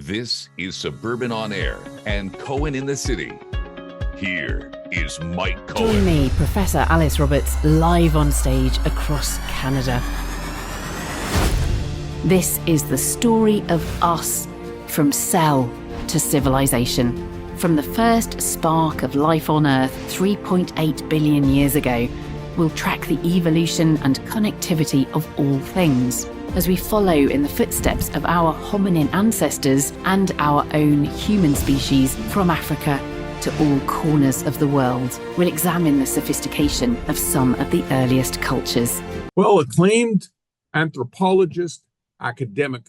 This is Suburban On Air and Cohen in the City. Here is Mike Cohen. Join me, Professor Alice Roberts, live on stage across Canada. This is the story of us, from cell to civilization. From the first spark of life on Earth 3.8 billion years ago, we'll track the evolution and connectivity of all things as we follow in the footsteps of our hominin ancestors and our own human species from Africa to all corners of the world. We'll examine the sophistication of some of the earliest cultures. Well, acclaimed anthropologist, academic,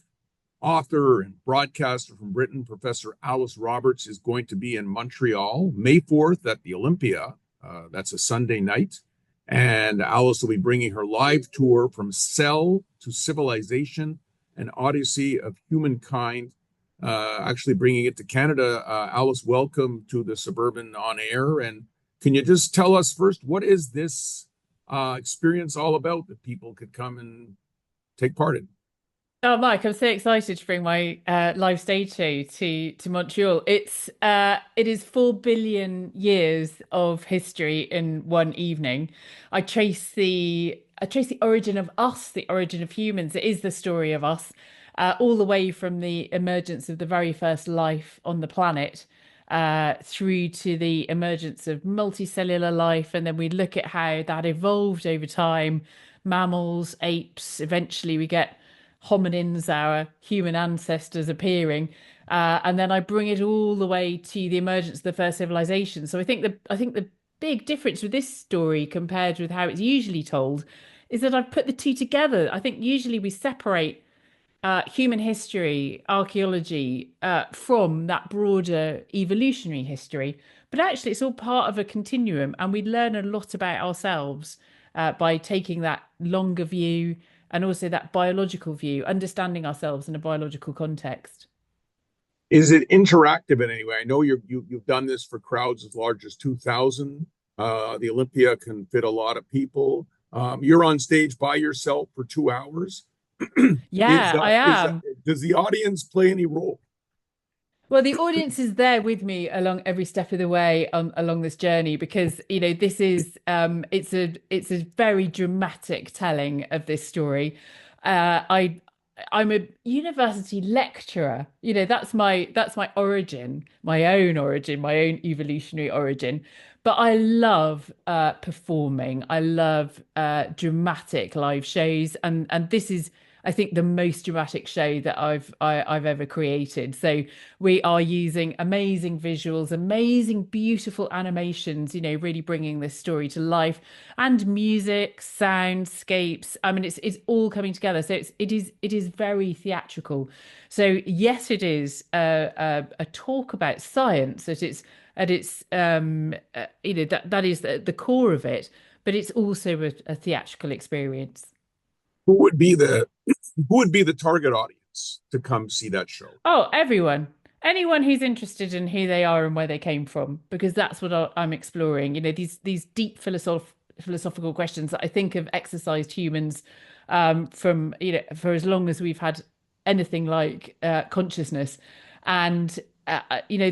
author, and broadcaster from Britain, Professor Alice Roberts, is going to be in Montreal May 4th at the Olympia. That's a Sunday night. And Alice will be bringing her live tour from Cell to Civilization, an odyssey of humankind, actually bringing it to Canada. Alice, welcome to the Suburban On Air. And can you just tell us first, what is this experience all about that people could come and take part in? Oh, Mike, I'm so excited to bring my live stage show to Montreal. It is 4 billion years of history in one evening. I trace the origin of us, the origin of humans. It is the story of us, all the way from the emergence of the very first life on the planet, through to the emergence of multicellular life, and then we look at how that evolved over time. Mammals, apes. Eventually, we get hominins, our human ancestors, appearing, and then I bring it all the way to the emergence of the first civilization. So I think the big difference with this story compared with how it's usually told is that I've put the two together. I think usually we separate human history, archaeology, from that broader evolutionary history, but actually it's all part of a continuum, and we learn a lot about ourselves by taking that longer view and also that biological view, understanding ourselves in a biological context. Is it interactive in any way? I know you've done this for crowds as large as 2,000. The Olympia can fit a lot of people. You're on stage by yourself for 2 hours. Yeah, I am. Does the audience play any role? Well, the audience is there with me along every step of the way along this journey, because this is it's a very dramatic telling of this story. I'm a university lecturer. That's my origin, my own evolutionary origin. But I love performing. I love dramatic live shows, and this is, I think, the most dramatic show that I've ever created. So we are using amazing visuals, amazing, beautiful animations, really bringing this story to life, and music, soundscapes. I mean, it's all coming together. So it is very theatrical. So yes, it is a talk about science that is the core of it, but it's also a theatrical experience. Who would be the target audience to come see that show? Oh, everyone. Anyone who's interested in who they are and where they came from, because that's what I'm exploring. These deep philosophical questions that I think have exercised humans from for as long as we've had anything like consciousness, and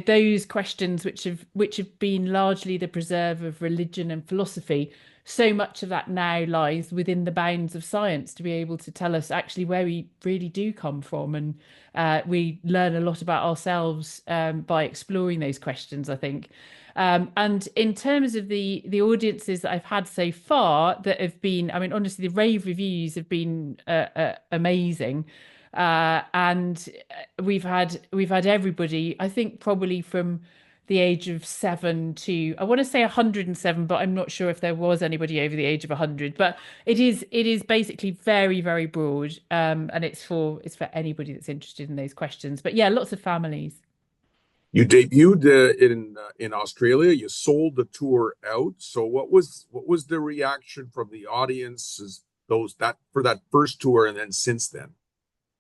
those questions which have been largely the preserve of religion and philosophy. So much of that now lies within the bounds of science to be able to tell us actually where we really do come from. And we learn a lot about ourselves by exploring those questions, I think. And in terms of the audiences that I've had so far that have been, I mean, honestly, the rave reviews have been amazing. And we've had everybody, I think, probably from the age of 7 to, I want to say 107, but I'm not sure if there was anybody over the age of 100. But it is basically very, very broad, and it's for anybody that's interested in those questions. But yeah, lots of families. You debuted in Australia. You sold the tour out. So what was the reaction from the audiences for that first tour, and then since then?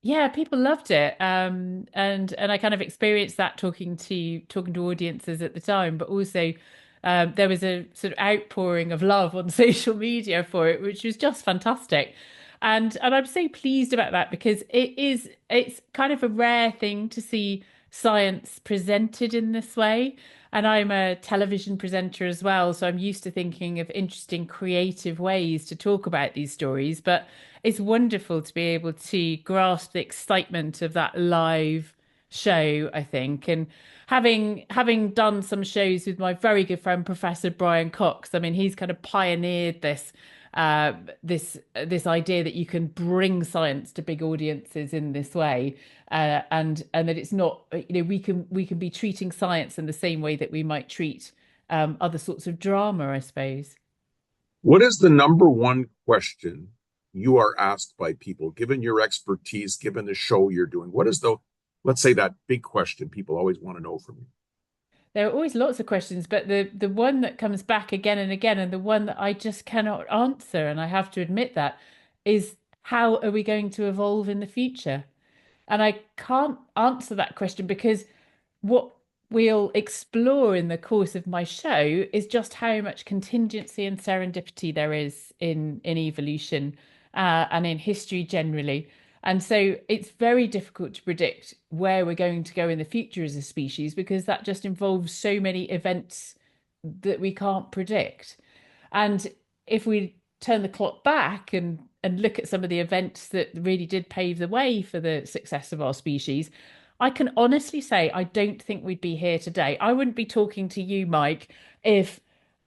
Yeah, people loved it, and I kind of experienced that talking to audiences at the time, but also there was a sort of outpouring of love on social media for it, which was just fantastic. And I'm so pleased about that because it's kind of a rare thing to see science presented in this way. And I'm a television presenter as well, so I'm used to thinking of interesting, creative ways to talk about these stories. But it's wonderful to be able to grasp the excitement of that live show, I think. And having done some shows with my very good friend Professor Brian Cox, I mean, he's kind of pioneered this idea that you can bring science to big audiences in this way, and that it's not, we can be treating science in the same way that we might treat other sorts of drama, I suppose. What is the number one question you are asked by people, given your expertise, given the show you're doing? What is the, let's say, that big question people always want to know from you? There are always lots of questions, but the one that comes back again and again, and the one that I just cannot answer, and I have to admit that, is how are we going to evolve in the future? And I can't answer that question because what we'll explore in the course of my show is just how much contingency and serendipity there is in evolution, and in history generally. And so it's very difficult to predict where we're going to go in the future as a species because that just involves so many events that we can't predict. And if we turn the clock back and look at some of the events that really did pave the way for the success of our species, I can honestly say I don't think we'd be here today. I wouldn't be talking to you, Mike, if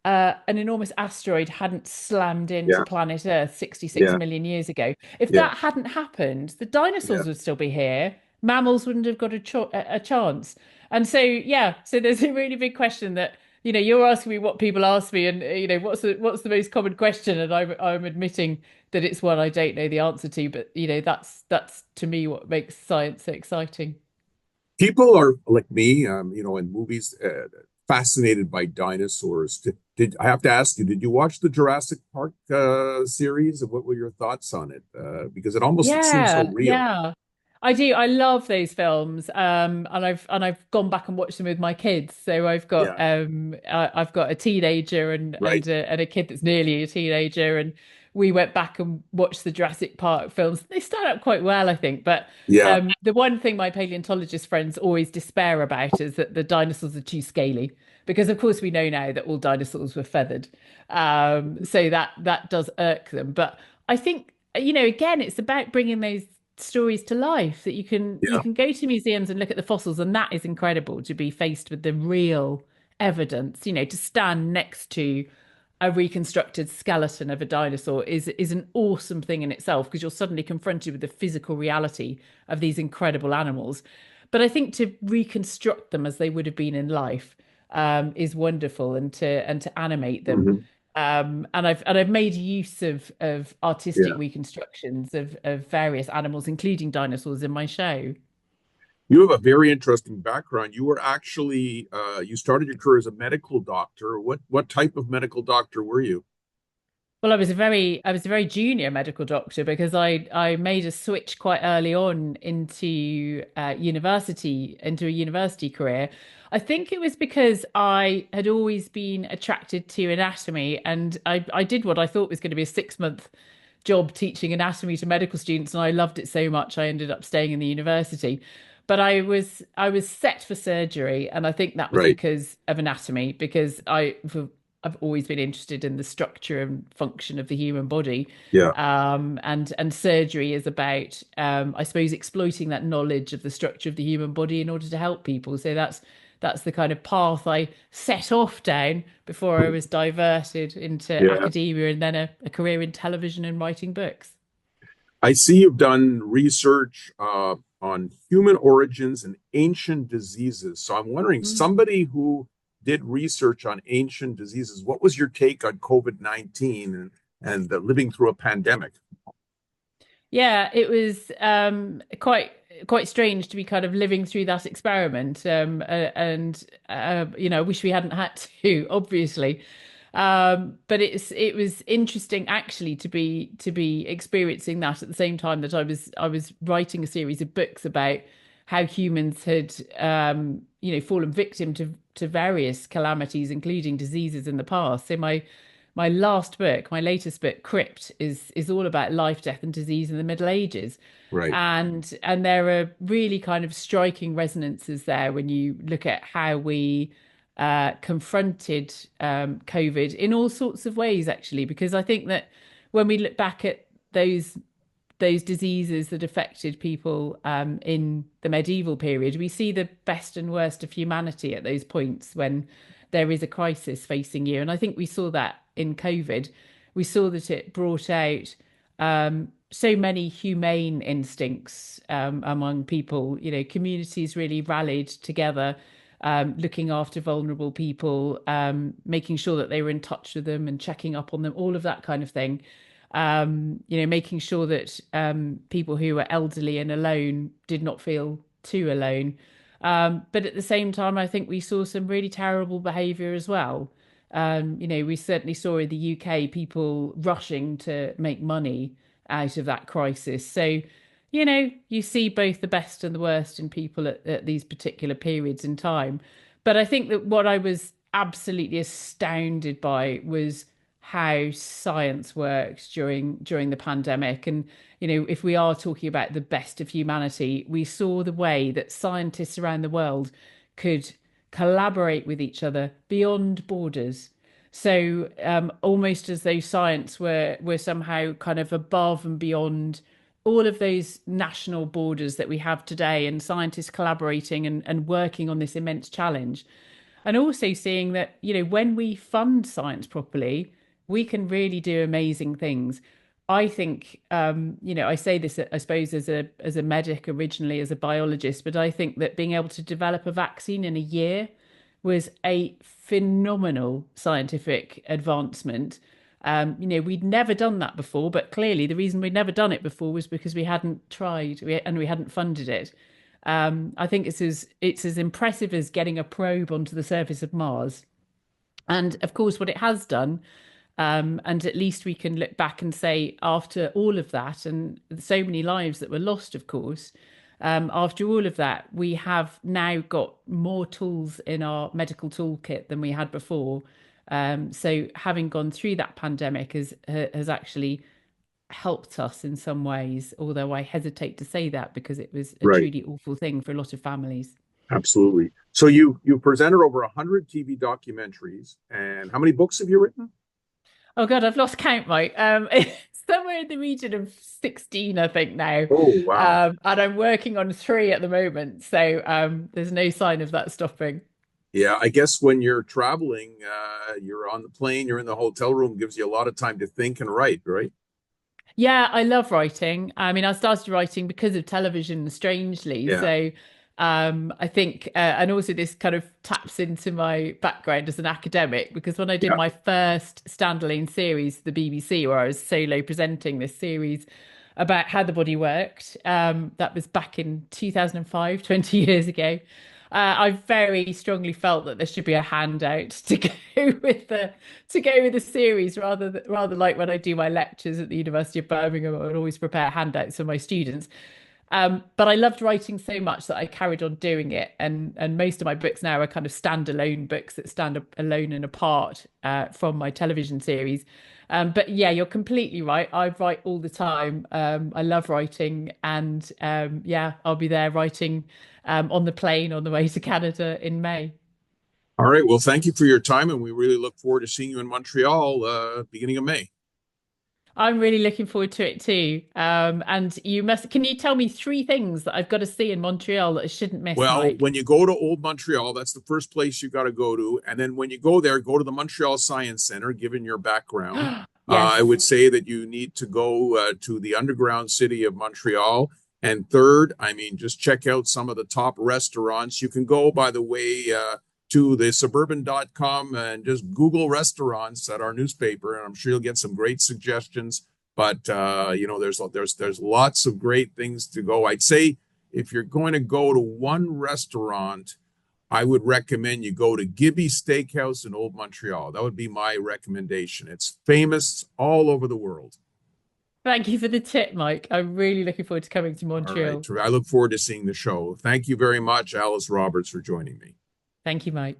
an enormous asteroid hadn't slammed into Yeah, planet Earth 66 yeah, million years ago. If yeah, that hadn't happened, the yeah. dinosaurs would still be here. Mammals wouldn't have got a chance. And so, yeah, so there's a really big question that, you're asking me what people ask me, and what's the most common question, and I'm admitting that it's one I don't know the answer to, but that's to me what makes science so exciting. People are like me, in movies, fascinated by dinosaurs. Did I have to ask you? Did you watch the Jurassic Park series? And what were your thoughts on it? Because it seems so Yeah, real. yeah. I do. I love those films. And I've gone back and watched them with my kids. So Yeah, I've got a teenager and right. and a kid that's nearly a teenager, and we went back and watched the Jurassic Park films. They stand up quite well, I think. But Yeah, the one thing my paleontologist friends always despair about is that the dinosaurs are too scaly. Because of course we know now that all dinosaurs were feathered. So that does irk them. But I think, again, it's about bringing those stories to life, that you yeah. can go to museums and look at the fossils, and that is incredible to be faced with the real evidence, to stand next to a reconstructed skeleton of a dinosaur is an awesome thing in itself because you're suddenly confronted with the physical reality of these incredible animals. But I think to reconstruct them as they would have been in life, is wonderful, and to animate them. Mhm. And I've made use of artistic Yeah. reconstructions of various animals, including dinosaurs, in my show. You have a very interesting background. You were actually you started your career as a medical doctor. What type of medical doctor were you? Well, I was a very junior medical doctor because I made a switch quite early on into into a university career. I think it was because I had always been attracted to anatomy, and I did what I thought was going to be a 6 month job teaching anatomy to medical students, and I loved it so much I ended up staying in the university. But I was set for surgery, and I think that was Right. because of anatomy, because I've always been interested in the structure and function of the human body. Yeah. And surgery is about, I suppose, exploiting that knowledge of the structure of the human body in order to help people. So that's the kind of path I set off down before I was diverted into Yeah. academia and then a career in television and writing books. I see you've done research on human origins and ancient diseases. So I'm wondering, Mm. somebody who did research on ancient diseases, what was your take on COVID-19 and living through a pandemic? Yeah, it was quite strange to be kind of living through that experiment, and I wish we hadn't had to, obviously. But it was interesting actually to be experiencing that at the same time that I was writing a series of books about how humans had fallen victim to various calamities, including diseases in the past. So my last book, my latest book, Crypt, is all about life, death, and disease in the Middle Ages. Right. And there are really kind of striking resonances there when you look at how we confronted COVID in all sorts of ways, actually, because I think that when we look back at those diseases that affected people in the medieval period, we see the best and worst of humanity at those points when there is a crisis facing you. And I think we saw that in COVID. We saw that it brought out so many humane instincts among people. You know, communities really rallied together, looking after vulnerable people, making sure that they were in touch with them and checking up on them, all of that kind of thing. You know, making sure that people who were elderly and alone did not feel too alone. But at the same time, I think we saw some really terrible behaviour as well. You know, we certainly saw in the UK people rushing to make money out of that crisis. So, you know, you see both the best and the worst in people at these particular periods in time. But I think that what I was absolutely astounded by was how science worked during the pandemic. And you know, if we are talking about the best of humanity, we saw the way that scientists around the world could collaborate with each other beyond borders. So almost as though science were somehow kind of above and beyond all of those national borders that we have today, and scientists collaborating and working on this immense challenge. And also seeing that, you know, when we fund science properly, we can really do amazing things. I think, you know, I say this, I suppose, as a medic originally, as a biologist, but I think that being able to develop a vaccine in a year was a phenomenal scientific advancement. You know, we'd never done that before, but clearly the reason we'd never done it before was because we hadn't tried and we hadn't funded it. I think it's as impressive as getting a probe onto the surface of Mars. And of course, what it has done, and at least we can look back and say, after all of that, and so many lives that were lost, of course, after all of that, we have now got more tools in our medical toolkit than we had before. So having gone through that pandemic has actually helped us in some ways, although I hesitate to say that because it was a Right. truly awful thing for a lot of families. Absolutely. So you presented over 100 TV documentaries, and how many books have you written? Oh God, I've lost count, Mike. It's somewhere in the region of 16, I think now. Oh, wow. And I'm working on three at the moment. So there's no sign of that stopping. Yeah, I guess when you're traveling, you're on the plane, you're in the hotel room, gives you a lot of time to think and write, right? Yeah, I love writing. I mean, I started writing because of television, strangely. Yeah. So I think, and also this kind of taps into my background as an academic, because when I did Yeah. my first standalone series, the BBC, where I was solo presenting this series about how the body worked, that was back in 2005, 20 years ago. I very strongly felt that there should be a handout to go with the series rather like when I do my lectures at the University of Birmingham. I would always prepare handouts for my students. But I loved writing so much that I carried on doing it, and most of my books now are kind of standalone books that stand alone and apart from my television series. But yeah, you're completely right. I write all the time. I love writing, and yeah, I'll be there writing on the plane on the way to Canada in May. All right. Well, thank you for your time, and we really look forward to seeing you in Montreal, beginning of May. I'm really looking forward to it too. And can you tell me three things that I've got to see in Montreal that I shouldn't miss, Well, Mike? when you go to Old Montreal, that's the first place you got to go to. And then when you go there, go to the Montreal Science Center, given your background. I Yes. would say that you need to go to the underground city of Montreal. And third, I mean, just check out some of the top restaurants. You can go, by the way, to the suburban.com and just Google restaurants at our newspaper. And I'm sure you'll get some great suggestions. But, you know, there's lots of great things to go. I'd say if you're going to go to one restaurant, I would recommend you go to Gibby Steakhouse in Old Montreal. That would be my recommendation. It's famous all over the world. Thank you for the tip, Mike. I'm really looking forward to coming to All right. Montreal. I look forward to seeing the show. Thank you very much, Alice Roberts, for joining me. Thank you, Mike.